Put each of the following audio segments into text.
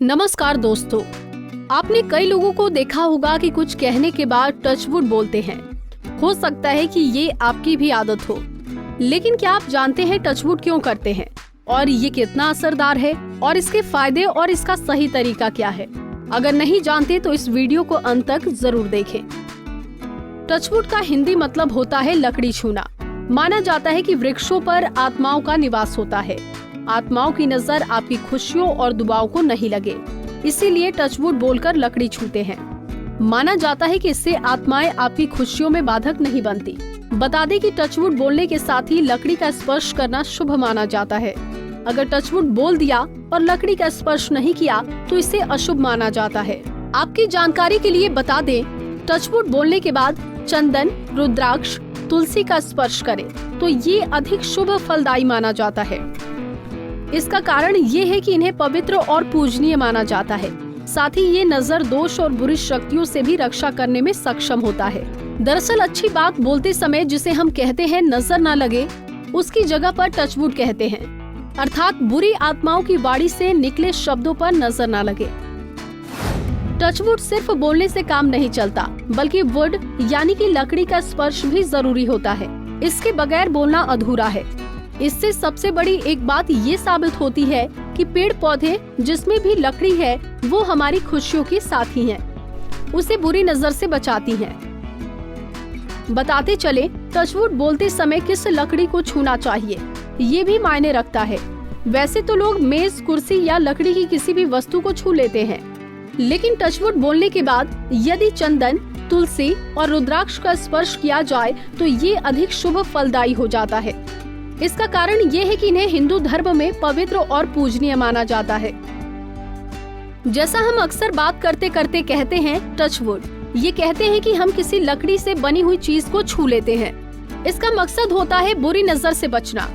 नमस्कार दोस्तों, आपने कई लोगों को देखा होगा कि कुछ कहने के बाद टचवुड बोलते हैं। हो सकता है कि ये आपकी भी आदत हो, लेकिन क्या आप जानते हैं टचवुड क्यों करते हैं और ये कितना असरदार है और इसके फायदे और इसका सही तरीका क्या है? अगर नहीं जानते तो इस वीडियो को अंत तक जरूर देखें। टचवुड का हिंदी मतलब होता है लकड़ी छूना। माना जाता है कि वृक्षों पर आत्माओं का निवास होता है। आत्माओं की नजर आपकी खुशियों और दुआओं को नहीं लगे, इसीलिए टचवुड बोलकर लकड़ी छूते हैं। माना जाता है कि इससे आत्माएं आपकी खुशियों में बाधक नहीं बनती। बता दें कि टचवुड बोलने के साथ ही लकड़ी का स्पर्श करना शुभ माना जाता है। अगर टचवुड बोल दिया और लकड़ी का स्पर्श नहीं किया तो इसे अशुभ माना जाता है। आपकी जानकारी के लिए बता दें, टचवुड बोलने के बाद चंदन, रुद्राक्ष, तुलसी का स्पर्श करें तो ये अधिक शुभ फलदायी माना जाता है। इसका कारण ये है कि इन्हें पवित्र और पूजनीय माना जाता है। साथ ही ये नजर दोष और बुरी शक्तियों से भी रक्षा करने में सक्षम होता है। दरअसल अच्छी बात बोलते समय जिसे हम कहते हैं नजर न लगे, उसकी जगह पर टचवुड कहते हैं, अर्थात बुरी आत्माओं की वाणी से निकले शब्दों पर नजर न लगे। टचवुड सिर्फ बोलने से काम नहीं चलता, बल्कि वुड यानी कि लकड़ी का स्पर्श भी जरूरी होता है। इसके बगैर बोलना अधूरा है। इससे सबसे बड़ी एक बात ये साबित होती है कि पेड़ पौधे जिसमें भी लकड़ी है वो हमारी खुशियों की साथी हैं, उसे बुरी नजर से बचाती हैं। बताते चले, टचवुड बोलते समय किस लकड़ी को छूना चाहिए ये भी मायने रखता है। वैसे तो लोग मेज, कुर्सी या लकड़ी की किसी भी वस्तु को छू लेते हैं, लेकिन टचवुड बोलने के बाद यदि चंदन, तुलसी और रुद्राक्ष का स्पर्श किया जाए तो ये अधिक शुभ फलदायी हो जाता है। इसका कारण ये है कि इन्हें हिंदू धर्म में पवित्र और पूजनीय माना जाता है। जैसा हम अक्सर बात करते करते कहते हैं टचवुड, ये कहते हैं कि हम किसी लकड़ी से बनी हुई चीज को छू लेते हैं। इसका मकसद होता है बुरी नजर से बचना।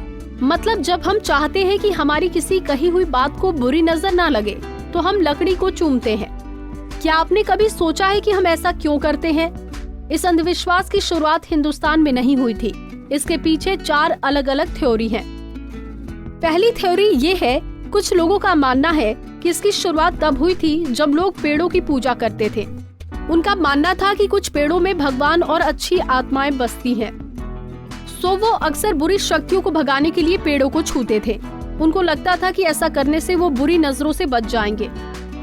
मतलब जब हम चाहते हैं कि हमारी किसी कही हुई बात को बुरी नजर ना लगे तो हम लकड़ी को चूमते हैं। क्या आपने कभी सोचा है कि हम ऐसा क्यों करते हैं? इस अंधविश्वास की शुरुआत हिंदुस्तान में नहीं हुई थी। इसके पीछे 4 अलग अलग थ्योरी हैं। पहली थ्योरी ये है, कुछ लोगों का मानना है कि इसकी शुरुआत तब हुई थी जब लोग पेड़ों की पूजा करते थे। उनका मानना था कि कुछ पेड़ों में भगवान और अच्छी आत्माएं बसती हैं, सो वो अक्सर बुरी शक्तियों को भगाने के लिए पेड़ों को छूते थे। उनको लगता था कि ऐसा करने से वो बुरी नजरों से बच जाएंगे।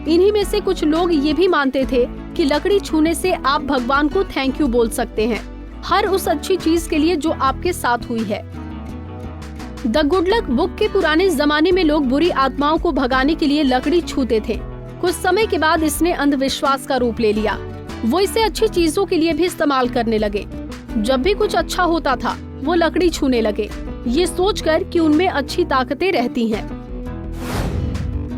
इन्हीं में से कुछ लोग ये भी मानते थे कि लकड़ी छूने से आप भगवान को थैंक यू बोल सकते हैं, हर उस अच्छी चीज के लिए जो आपके साथ हुई है। द गुड लक बुक के पुराने जमाने में लोग बुरी आत्माओं को भगाने के लिए लकड़ी छूते थे। कुछ समय के बाद इसने अंधविश्वास का रूप ले लिया। वो इसे अच्छी चीजों के लिए भी इस्तेमाल करने लगे। जब भी कुछ अच्छा होता था वो लकड़ी छूने लगे, ये सोचकर कि उनमें अच्छी ताकतें रहती हैं।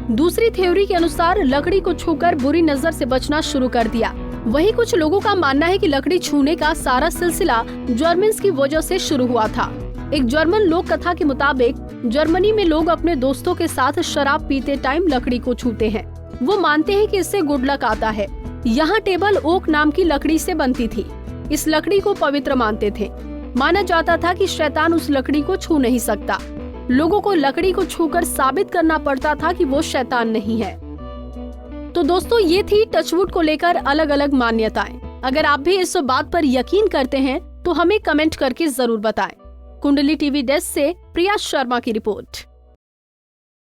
दूसरी थ्योरी के अनुसार लकड़ी को छूकर बुरी नजर से बचना शुरू कर दिया। वहीं कुछ लोगों का मानना है कि लकड़ी छूने का सारा सिलसिला जर्मन्स की वजह से शुरू हुआ था। एक जर्मन लोक कथा के मुताबिक जर्मनी में लोग अपने दोस्तों के साथ शराब पीते टाइम लकड़ी को छूते हैं। वो मानते हैं कि इससे गुड लक आता है। यहाँ टेबल ओक नाम की लकड़ी से बनती थी। इस लकड़ी को पवित्र मानते थे। माना जाता था कि शैतान उस लकड़ी को छू नहीं सकता। लोगों को लकड़ी को छूकर साबित करना पड़ता था कि वो शैतान नहीं है। तो दोस्तों, ये थी टचवुड को लेकर अलग अलग मान्यताएं। अगर आप भी इस बात पर यकीन करते हैं तो हमें कमेंट करके जरूर बताएं। कुंडली टीवी डेस्क से प्रिया शर्मा की रिपोर्ट।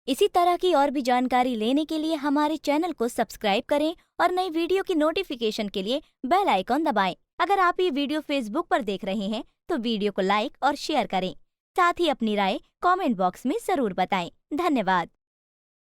इसी तरह की और भी जानकारी लेने के लिए हमारे चैनल को सब्सक्राइब करें और नई वीडियो की नोटिफिकेशन के लिए बेल आइकॉन दबाएं। अगर आप ये वीडियो फेसबुक पर देख रहे हैं तो वीडियो को लाइक और शेयर करें। साथ ही अपनी राय कमेंट बॉक्स में जरूर बताएं। धन्यवाद।